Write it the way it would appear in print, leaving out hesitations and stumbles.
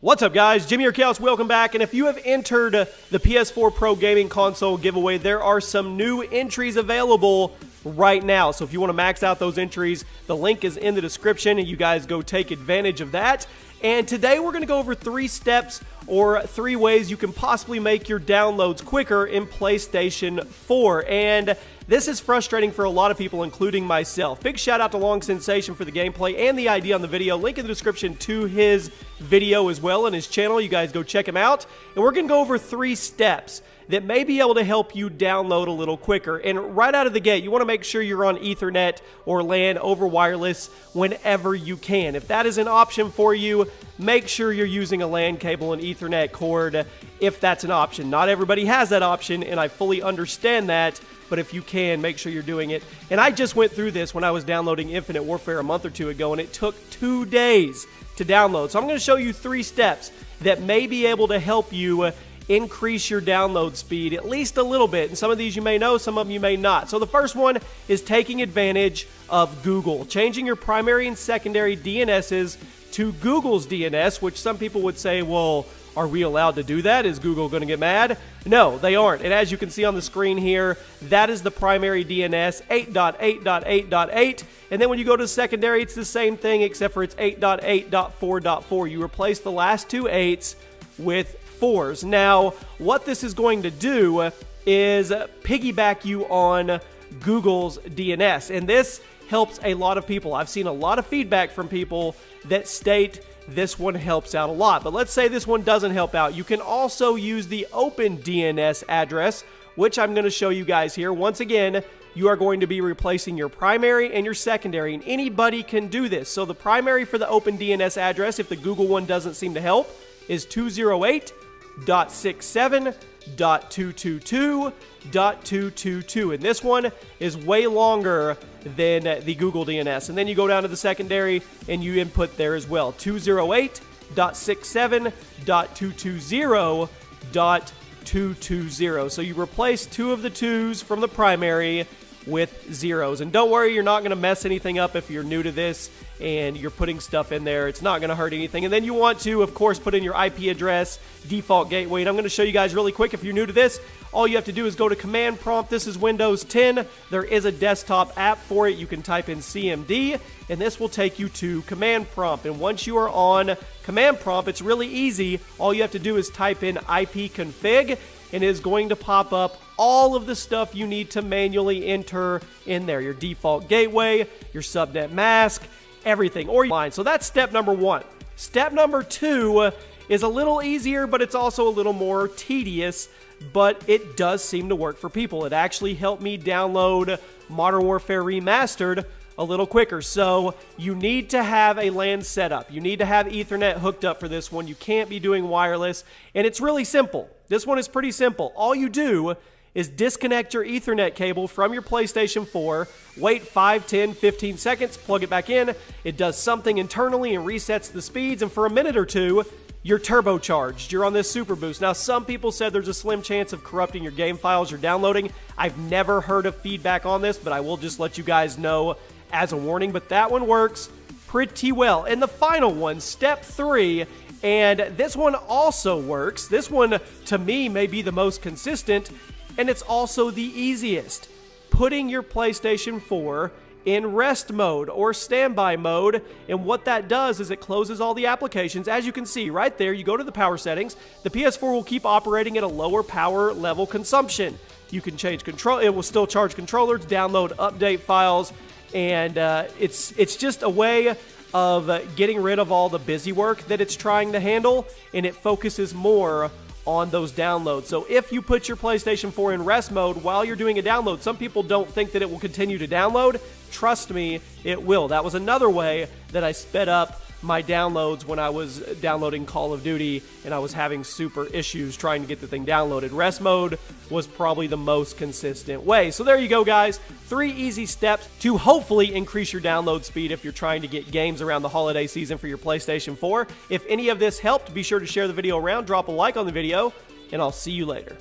What's up, guys? Jimmy or Chaos, welcome back. And if you have entered the PS4 Pro Gaming Console giveaway, there are some new entries available right now. So if you want to max out those entries, the link is in the description, and you guys go take advantage of that. And today we're going to go over 3 steps or 3 ways you can possibly make your downloads quicker in PlayStation 4. And this is frustrating for a lot of people, including myself. Big shout out to Long Sensation for the gameplay and the idea on the video. Link in the description to his video as well and his channel. You guys go check him out. And we're going to go over 3 steps that may be able to help you download a little quicker. And right out of the gate, you want to make sure you're on Ethernet or LAN over wireless whenever you can. If that is an option for you, make sure you're using a LAN cable and Ethernet cord if that's an option. Not everybody has that option, and I fully understand that, but if you can, make sure you're doing it. And I just went through this when I was downloading Infinite Warfare a month or 2 ago, and it took 2 days to download. So I'm going to show you 3 steps that may be able to help you increase your download speed at least a little bit. And some of these you may know, some of them you may not. So the first one is taking advantage of Google. Changing your primary and secondary DNSs to Google's DNS, which some people would say, well, are we allowed to do that? Is Google going to get mad? No, they aren't. And as you can see on the screen here, that is the primary DNS, 8.8.8.8. And then when you go to secondary, it's the same thing, except for it's 8.8.4.4. You replace the last 2 8s with 4s. Now, what this is going to do is piggyback you on Google's DNS. And this helps a lot of people. I've seen a lot of feedback from people that state this one helps out a lot. But let's say this one doesn't help out. You can also use the open DNS address, which I'm going to show you guys here. Once again, you are going to be replacing your primary and your secondary, and anybody can do this. So the primary for the open DNS address, if the Google one doesn't seem to help, is 208.67.222.222, and this one is way longer than the Google DNS. And then you go down to the secondary and you input there as well, 208.67.220.220. So you replace 2 of the 2s from the primary with 0s. And don't worry, you're not going to mess anything up if you're new to this and you're putting stuff in there. It's not going to hurt anything. And then you want to, of course, put in your IP address, default gateway. And I'm going to show you guys really quick. If you're new to this, all you have to do is go to Command Prompt. This is Windows 10. There is a desktop app for it. You can type in CMD, and this will take you to Command Prompt. And once you are on Command Prompt, it's really easy. All you have to do is type in ipconfig, and it is going to pop up all of the stuff you need to manually enter in there. Your default gateway, your subnet mask, everything, or line. So that's step number 1. Step number 2 is a little easier, but it's also a little more tedious, but it does seem to work for people. It actually helped me download Modern Warfare Remastered a little quicker. So you need to have a LAN setup. You need to have Ethernet hooked up for this one. You can't be doing wireless, and it's really simple. This one is pretty simple. All you do is disconnect your Ethernet cable from your PlayStation 4, wait 5, 10, 15 seconds, plug it back in, it does something internally and resets the speeds, and for a minute or 2, you're turbocharged. You're on this super boost. Now, some people said there's a slim chance of corrupting your game files you're downloading. I've never heard of feedback on this, but I will just let you guys know as a warning, but that one works pretty well. And the final one, step 3, and this one also works. This one, to me, may be the most consistent, and it's also the easiest. Putting your PlayStation 4 in rest mode or standby mode, and what that does is it closes all the applications. As you can see right there, you go to the power settings. The PS4 will keep operating at a lower power level consumption. You can change control. It will still charge controllers, download update files, and it's just a way of getting rid of all the busy work that it's trying to handle, and it focuses more on those downloads. So if you put your PlayStation 4 in rest mode while you're doing a download, some people don't think that it will continue to download. Trust me, it will. That was another way that I sped up my downloads when I was downloading Call of Duty and I was having super issues trying to get the thing downloaded. Rest mode was probably the most consistent way. So there you go, guys. 3 easy steps to hopefully increase your download speed if you're trying to get games around the holiday season for your PlayStation 4. If any of this helped, be sure to share the video around, drop a like on the video, and I'll see you later.